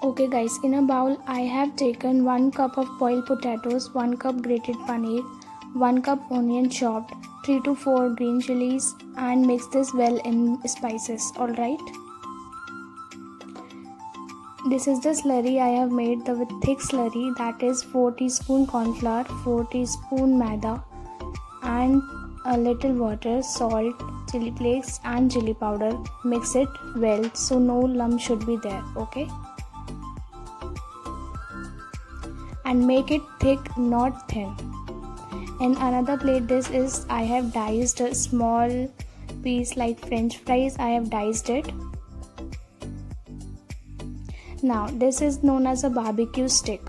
Okay guys, in a bowl I have taken 1 cup of boiled potatoes, 1 cup grated paneer, 1 cup onion chopped, 3 to 4 green chilies and mix this well in spices. Alright. This is the slurry I have made, the thick slurry, that is 4 teaspoon corn flour, 4 teaspoon maida and a little water, salt, chili flakes and chili powder. Mix it well so no lump should be there. Okay. And make it thick, not thin. In another plate, this is I have diced a small piece like French fries. I have diced it. Now this is known as a barbecue stick.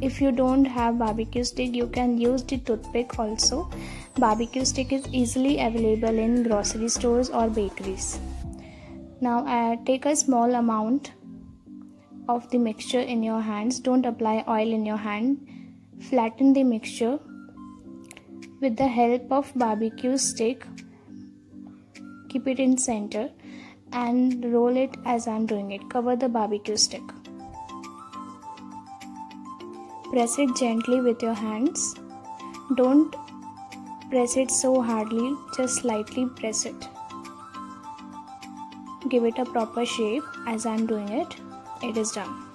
If you don't have barbecue stick, you can use the toothpick also. Barbecue stick is easily available in grocery stores or bakeries. Now take a small amount of the mixture in your hands. Don't apply oil in your hand. Flatten the mixture with the help of barbecue stick. Keep it in center and roll it as I'm doing it. Cover the barbecue stick. Press it gently with your hands. Don't press it so hardly, just slightly press it. Give it a proper shape as I'm doing it. It is done.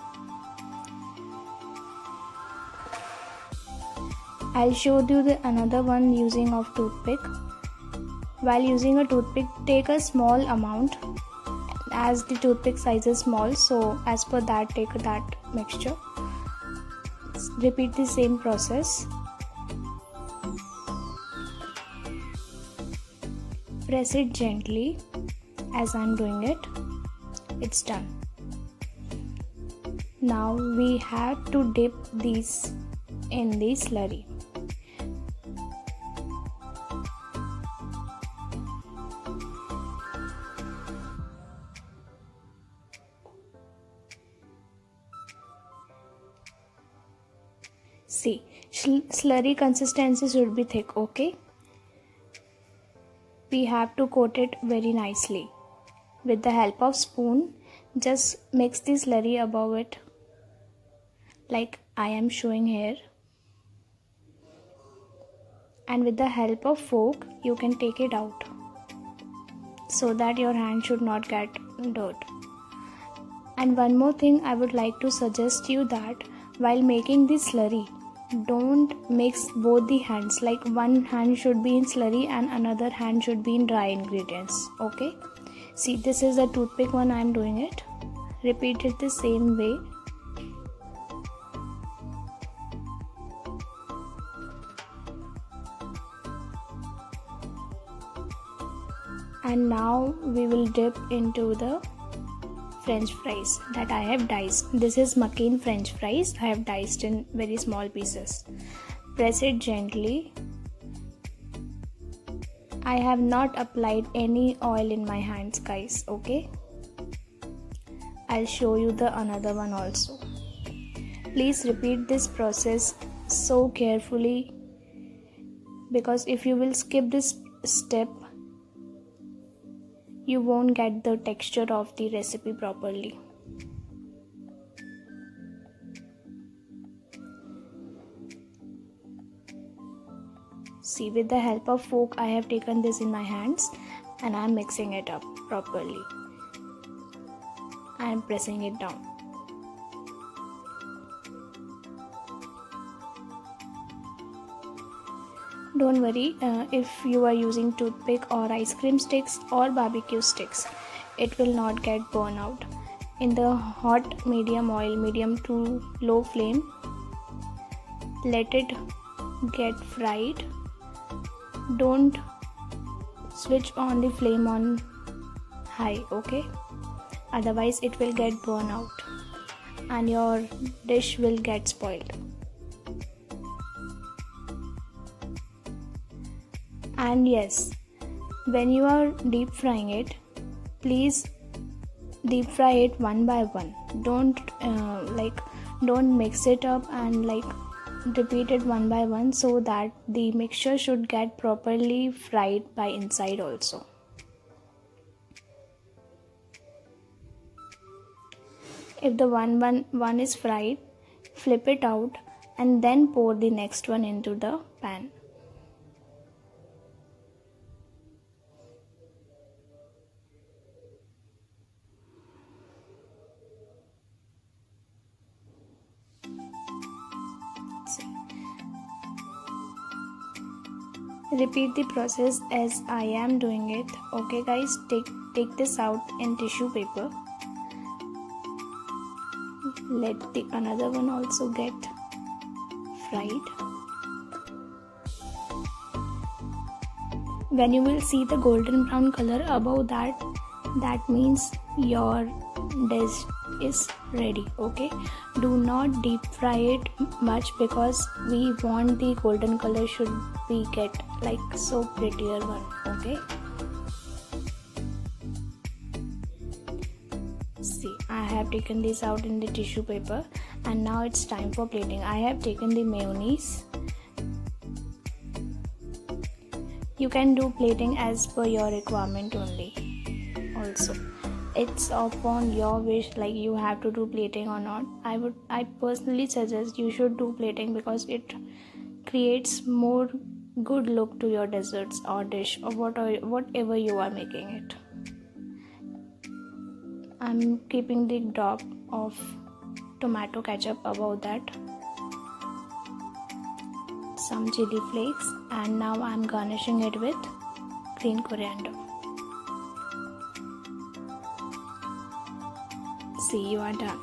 I'll show you another one using of toothpick. While using a toothpick, take a small amount as the toothpick size is small, so as per that take that mixture. Repeat the same process. Press it gently as I'm doing it. It's done. Now we have to dip these in the slurry. See, slurry consistency should be thick, okay? We have to coat it very nicely. With the help of spoon, just mix the slurry above it like I am showing here. And with the help of fork, you can take it out so that your hand should not get dirt. And one more thing I would like to suggest you that while making the slurry, don't mix both the hands, like one hand should be in slurry and another hand should be in dry ingredients. Okay, see, this is a toothpick one I am doing it. Repeat it the same way. And now we will dip into the French fries that I have diced. This is McCain French fries. I have diced in very small pieces. Press it gently. I have not applied any oil in my hands, guys. Okay. I'll show you the another one also. Please repeat this process so carefully, because if you will skip this step, you won't get the texture of the recipe properly. See, with the help of fork, I have taken this in my hands and I am mixing it up properly. I am pressing it down. Don't worry, if you are using toothpick or ice cream sticks or barbecue sticks, it will not get burned out. In the hot medium oil, medium to low flame, let it get fried. Don't switch on the flame on high, okay? Otherwise it will get burned out and your dish will get spoiled. And yes, when you are deep frying it, please deep fry it one by one. Don't mix it up and repeat it one by one, so that the mixture should get properly fried by inside also. If the one is fried, flip it out and then pour the next one into the pan. Repeat the process as I am doing it. Okay guys, take this out in tissue paper. Let the another one also get fried. When you will see the golden brown color above that means your dish is ready. Okay, do not deep fry it much because we want the golden color should be get like so prettier one. Okay, see, I have taken this out in the tissue paper and now it's time for plating. I have taken the mayonnaise. You can do plating as per your requirement only. Also, it's upon your wish, like you have to do plating or not. I personally suggest you should do plating because it creates more good look to your desserts or dish or whatever you are making it. I'm keeping the drop of tomato ketchup above that, some chili flakes, and now I'm garnishing it with green coriander. See, you are done.